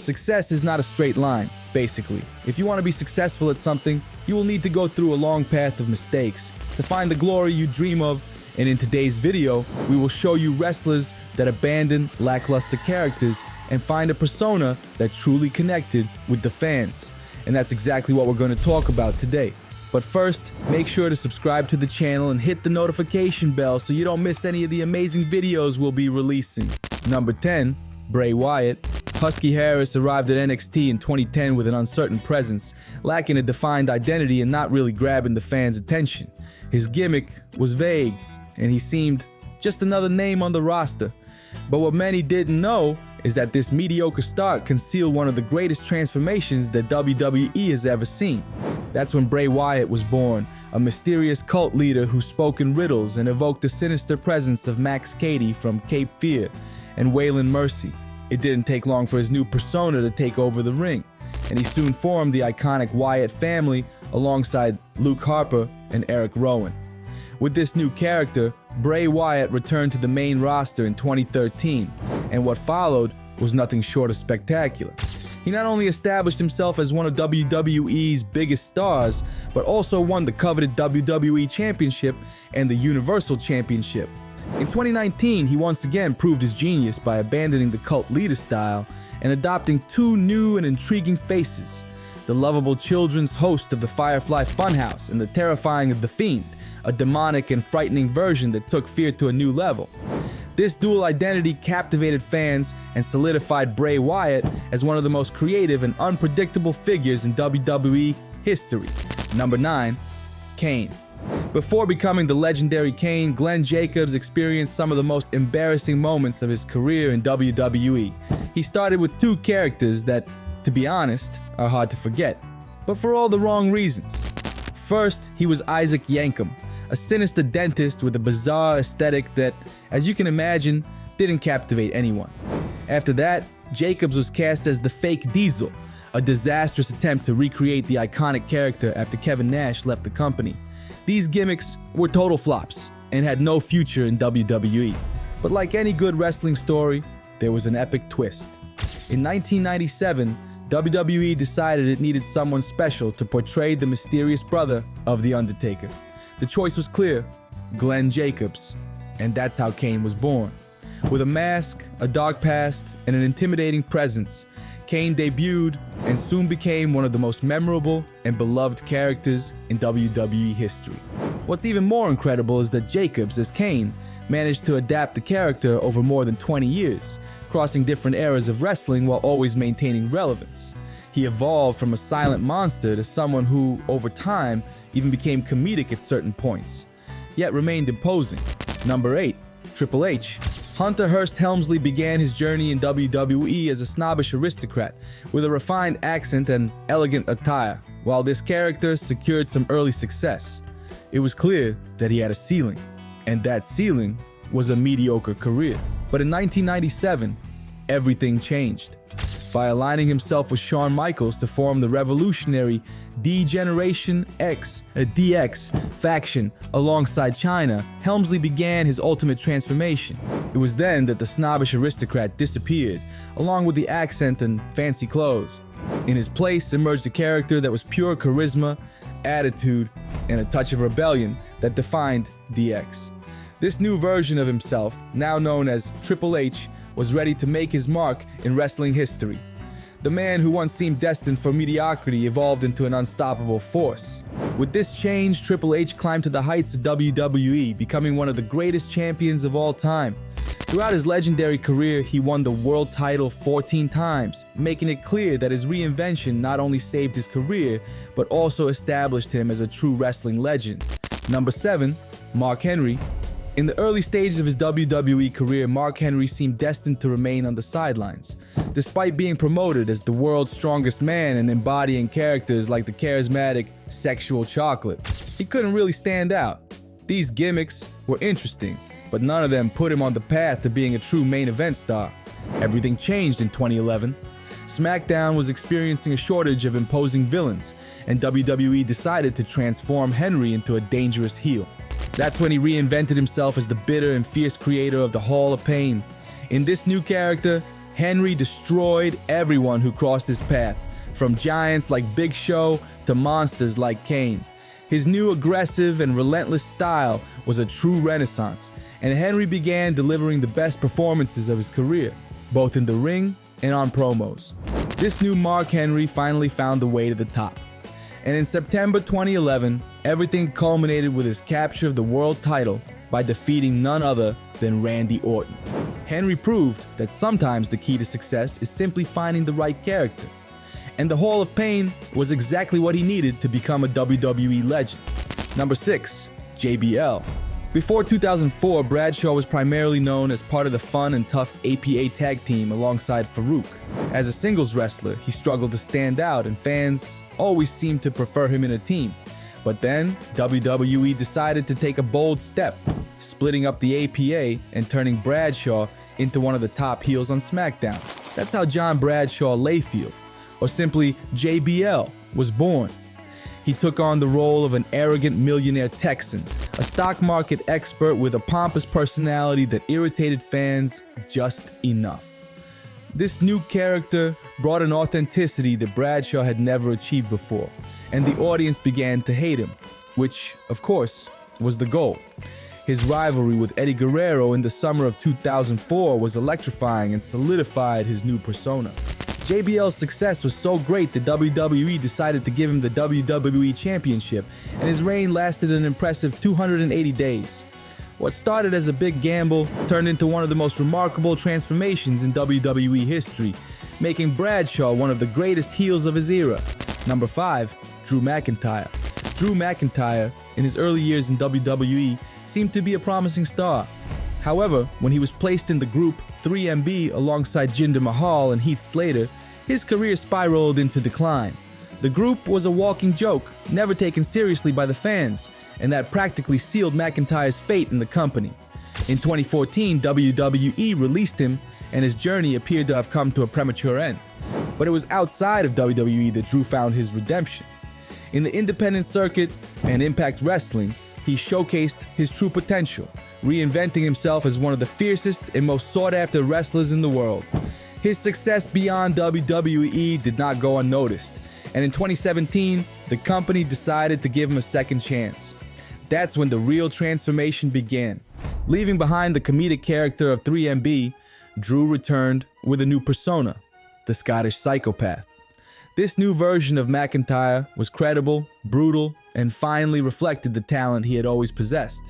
Success is not a straight line, basically. If you want to be successful at something, you will need to go through a long path of mistakes to find the glory you dream of. And in today's video, we will show you wrestlers that abandon lackluster characters and find a persona that truly connected with the fans. And that's exactly what we're going to talk about today. But first, make sure to subscribe to the channel and hit the notification bell so you don't miss any of the amazing videos we'll be releasing. Number 10, Bray Wyatt. Husky Harris arrived at NXT in 2010 with an uncertain presence, lacking a defined identity and not really grabbing the fans' attention. His gimmick was vague, and he seemed just another name on the roster. But what many didn't know is that this mediocre start concealed one of the greatest transformations that WWE has ever seen. That's when Bray Wyatt was born, a mysterious cult leader who spoke in riddles and evoked the sinister presence of Cady from Cape Fear and Waylon Mercy. It didn't take long for his new persona to take over the ring, and he soon formed the iconic Wyatt Family alongside Harper and Rowan. With this new character, Bray Wyatt returned to the main roster in 2013, and what followed was nothing short of spectacular. He not only established himself as one of WWE's biggest stars, but also won the coveted WWE Championship and the Universal Championship. In 2019, he once again proved his genius by abandoning the cult leader style and adopting two new and intriguing faces: the lovable children's host of the Firefly Funhouse and the terrifying of the Fiend, a demonic and frightening version that took fear to a new level. This dual identity captivated fans and solidified Bray Wyatt as one of the most creative and unpredictable figures in WWE history. Number 9, Kane. Before becoming the legendary Kane, Glenn Jacobs experienced some of the most embarrassing moments of his career in WWE. He started with two characters that, to be honest, are hard to forget, but for all the wrong reasons. First, he was Isaac Yankem, a sinister dentist with a bizarre aesthetic that, as you can imagine, didn't captivate anyone. After that, Jacobs was cast as the fake Diesel, a disastrous attempt to recreate the iconic character after Kevin Nash left the company. These gimmicks were total flops and had no future in WWE. But like any good wrestling story, there was an epic twist. In 1997, WWE decided it needed someone special to portray the mysterious brother of The Undertaker. The choice was clear: Glenn Jacobs. And that's how Kane was born. With a mask, a dark past, and an intimidating presence, Kane debuted and soon became one of the most memorable and beloved characters in WWE history. What's even more incredible is that Jacobs, as Kane, managed to adapt the character over more than 20 years, crossing different eras of wrestling while always maintaining relevance. He evolved from a silent monster to someone who, over time, even became comedic at certain points, yet remained imposing. Number 8, Triple H. Hunter Hearst Helmsley began his journey in WWE as a snobbish aristocrat with a refined accent and elegant attire. While this character secured some early success, it was clear that he had a ceiling, and that ceiling was a mediocre career. But in 1997, everything changed. By aligning himself with Shawn Michaels to form the revolutionary D-Generation X, a DX faction alongside China, Helmsley began his ultimate transformation. It was then that the snobbish aristocrat disappeared, along with the accent and fancy clothes. In his place emerged a character that was pure charisma, attitude, and a touch of rebellion that defined DX. This new version of himself, now known as Triple H, was ready to make his mark in wrestling history. The man who once seemed destined for mediocrity evolved into an unstoppable force. With this change, Triple H climbed to the heights of WWE, becoming one of the greatest champions of all time. Throughout his legendary career, he won the world title 14 times, making it clear that his reinvention not only saved his career, but also established him as a true wrestling legend. Number 7, Mark Henry. In the early stages of his WWE career, Mark Henry seemed destined to remain on the sidelines. Despite being promoted as the world's strongest man and embodying characters like the charismatic Sexual Chocolate, he couldn't really stand out. These gimmicks were interesting, but none of them put him on the path to being a true main event star. Everything changed in 2011. SmackDown was experiencing a shortage of imposing villains, and WWE decided to transform Henry into a dangerous heel. That's when he reinvented himself as the bitter and fierce creator of the Hall of Pain. In this new character, Henry destroyed everyone who crossed his path, from giants like Big Show to monsters like Kane. His new aggressive and relentless style was a true renaissance, and Henry began delivering the best performances of his career, both in the ring and on promos. This new Mark Henry finally found the way to the top. And in September 2011, everything culminated with his capture of the world title by defeating none other than Randy Orton. Henry proved that sometimes the key to success is simply finding the right character. And the Hall of Pain was exactly what he needed to become a WWE legend. Number 6, JBL. Before 2004, Bradshaw was primarily known as part of the fun and tough APA tag team alongside Farouk. As a singles wrestler, he struggled to stand out, and fans always seemed to prefer him in a team. But then, WWE decided to take a bold step, splitting up the APA and turning Bradshaw into one of the top heels on SmackDown. That's how John Bradshaw Layfield, or simply JBL, was born. He took on the role of an arrogant millionaire Texan, a stock market expert with a pompous personality that irritated fans just enough. This new character brought an authenticity that Bradshaw had never achieved before, and the audience began to hate him, which, of course, was the goal. His rivalry with Eddie Guerrero in the summer of 2004 was electrifying and solidified his new persona. JBL's success was so great that WWE decided to give him the WWE Championship, and his reign lasted an impressive 280 days. What started as a big gamble turned into one of the most remarkable transformations in WWE history, making Bradshaw one of the greatest heels of his era. Number 5, Drew McIntyre. Drew McIntyre, in his early years in WWE, seemed to be a promising star. However, when he was placed in the group 3MB alongside Jinder Mahal and Heath Slater, his career spiraled into decline. The group was a walking joke, never taken seriously by the fans, and that practically sealed McIntyre's fate in the company. In 2014, WWE released him, and his journey appeared to have come to a premature end. But it was outside of WWE that Drew found his redemption. In the independent circuit and Impact Wrestling, he showcased his true potential, reinventing himself as one of the fiercest and most sought-after wrestlers in the world. His success beyond WWE did not go unnoticed, and in 2017, the company decided to give him a second chance. That's when the real transformation began. Leaving behind the comedic character of 3MB, Drew returned with a new persona, the Scottish Psychopath. This new version of McIntyre was credible, brutal, and finally reflected the talent he had always possessed.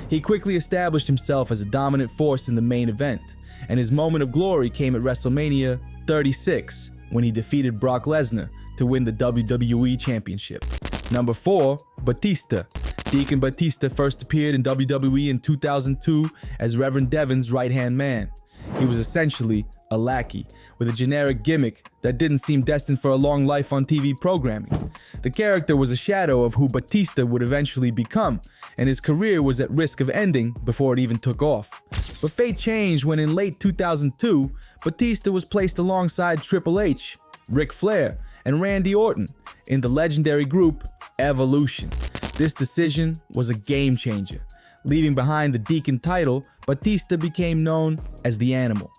He quickly established himself as a dominant force in the main event, and his moment of glory came at WrestleMania 36 when he defeated Brock Lesnar to win the WWE Championship. Number 4, Batista. Deacon Batista first appeared in WWE in 2002 as Reverend Devon's right-hand man. He was essentially a lackey, with a generic gimmick that didn't seem destined for a long life on TV programming. The character was a shadow of who Batista would eventually become, and his career was at risk of ending before it even took off. But fate changed when in late 2002, Batista was placed alongside Triple H, Ric Flair, and Randy Orton in the legendary group Evolution. This decision was a game changer. Leaving behind the Deacon title, Batista became known as the Animal.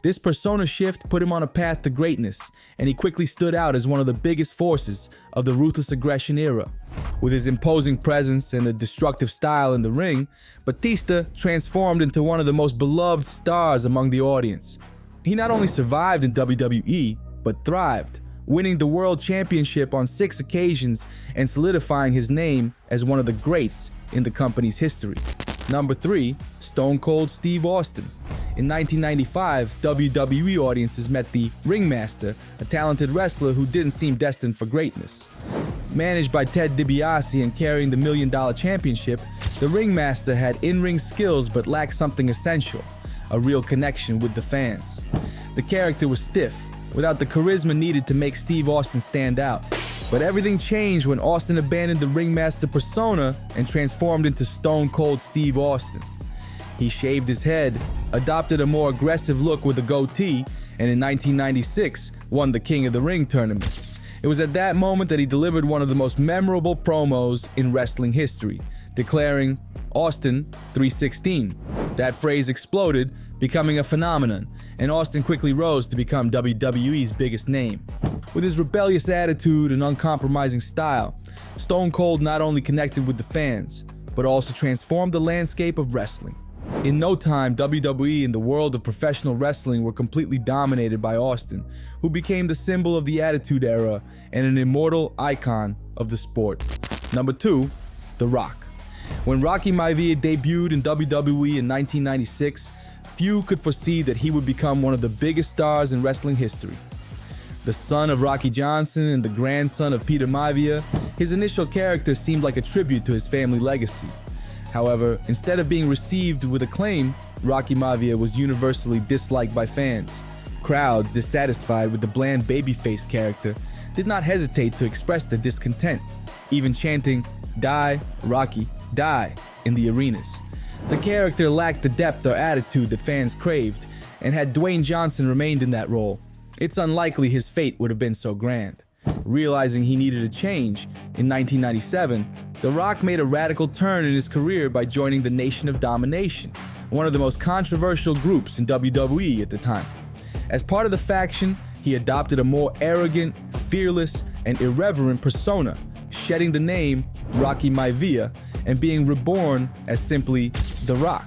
This persona shift put him on a path to greatness, and he quickly stood out as one of the biggest forces of the Ruthless Aggression era. With his imposing presence and a destructive style in the ring, Batista transformed into one of the most beloved stars among the audience. He not only survived in WWE, but thrived, winning the World Championship on 6 occasions and solidifying his name as one of the greats in the company's history. Number 3, Stone Cold Steve Austin. In 1995, WWE audiences met the Ringmaster, a talented wrestler who didn't seem destined for greatness. Managed by Ted DiBiase and carrying the $1 Million Championship, the Ringmaster had in-ring skills but lacked something essential, a real connection with the fans. The character was stiff, without the charisma needed to make Steve Austin stand out. But everything changed when Austin abandoned the Ringmaster persona and transformed into Stone Cold Steve Austin. He shaved his head, adopted a more aggressive look with a goatee, and in 1996 won the King of the Ring tournament. It was at that moment that he delivered one of the most memorable promos in wrestling history, declaring, "Austin 316. That phrase exploded, becoming a phenomenon, and Austin quickly rose to become WWE's biggest name. With his rebellious attitude and uncompromising style, Stone Cold not only connected with the fans, but also transformed the landscape of wrestling. In no time, WWE and the world of professional wrestling were completely dominated by Austin, who became the symbol of the Attitude Era and an immortal icon of the sport. Number 2, The Rock. When Rocky Maivia debuted in WWE in 1996, few could foresee that he would become one of the biggest stars in wrestling history. The son of Rocky Johnson and the grandson of Peter Maivia, his initial character seemed like a tribute to his family legacy. However, instead of being received with acclaim, Rocky Maivia was universally disliked by fans. Crowds, dissatisfied with the bland babyface character, did not hesitate to express their discontent, even chanting, "Die, Rocky, die," in the arenas. The character lacked the depth or attitude that fans craved, and had Dwayne Johnson remained in that role, it's unlikely his fate would have been so grand. Realizing he needed a change, in 1997, The Rock made a radical turn in his career by joining the Nation of Domination, one of the most controversial groups in WWE at the time. As part of the faction, he adopted a more arrogant, fearless, and irreverent persona, shedding the name Rocky Maivia and being reborn as simply The Rock.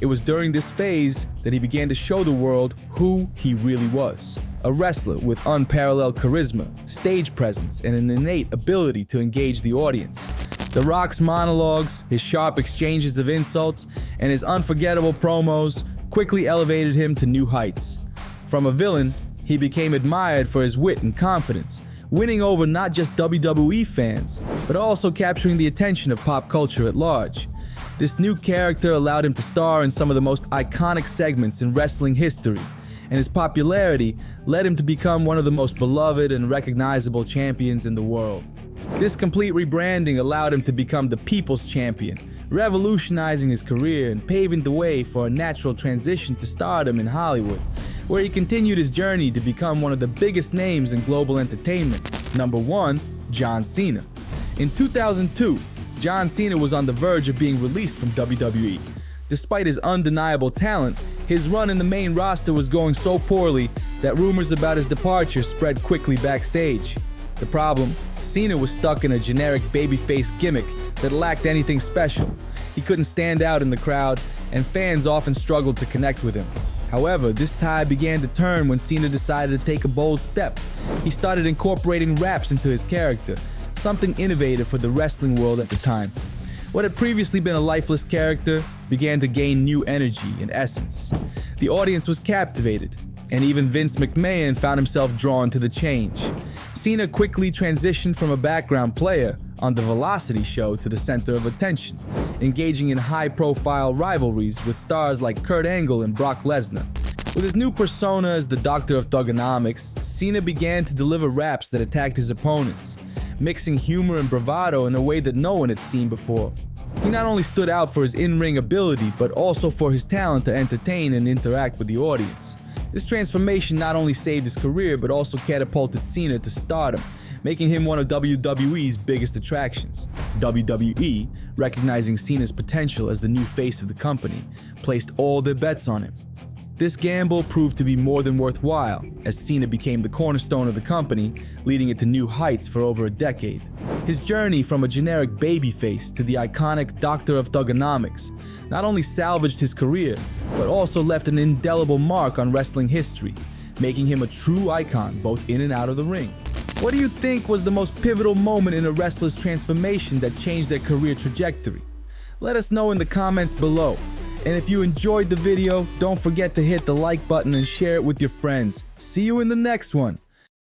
It was during this phase that he began to show the world who he really was. A wrestler with unparalleled charisma, stage presence, and an innate ability to engage the audience. The Rock's monologues, his sharp exchanges of insults, and his unforgettable promos quickly elevated him to new heights. From a villain, he became admired for his wit and confidence, winning over not just WWE fans, but also capturing the attention of pop culture at large. This new character allowed him to star in some of the most iconic segments in wrestling history, and his popularity led him to become one of the most beloved and recognizable champions in the world. This complete rebranding allowed him to become the People's Champion, revolutionizing his career and paving the way for a natural transition to stardom in Hollywood, where he continued his journey to become one of the biggest names in global entertainment. Number 1, John Cena. In 2002, John Cena was on the verge of being released from WWE. Despite his undeniable talent, his run in the main roster was going so poorly that rumors about his departure spread quickly backstage. The problem? Cena was stuck in a generic babyface gimmick that lacked anything special. He couldn't stand out in the crowd, and fans often struggled to connect with him. However, this tide began to turn when Cena decided to take a bold step. He started incorporating raps into his character, something innovative for the wrestling world at the time. What had previously been a lifeless character began to gain new energy and essence. The audience was captivated, and even Vince McMahon found himself drawn to the change. Cena quickly transitioned from a background player on the Velocity show to the center of attention, engaging in high-profile rivalries with stars like Kurt Angle and Brock Lesnar. With his new persona as the Doctor of Thugonomics, Cena began to deliver raps that attacked his opponents, mixing humor and bravado in a way that no one had seen before. He not only stood out for his in-ring ability, but also for his talent to entertain and interact with the audience. This transformation not only saved his career, but also catapulted Cena to stardom, making him one of WWE's biggest attractions. WWE, recognizing Cena's potential as the new face of the company, placed all their bets on him. This gamble proved to be more than worthwhile, as Cena became the cornerstone of the company, leading it to new heights for over a decade. His journey from a generic babyface to the iconic Doctor of Thugonomics not only salvaged his career, but also left an indelible mark on wrestling history, making him a true icon both in and out of the ring. What do you think was the most pivotal moment in a wrestler's transformation that changed their career trajectory? Let us know in the comments below. And if you enjoyed the video, don't forget to hit the like button and share it with your friends. See you in the next one.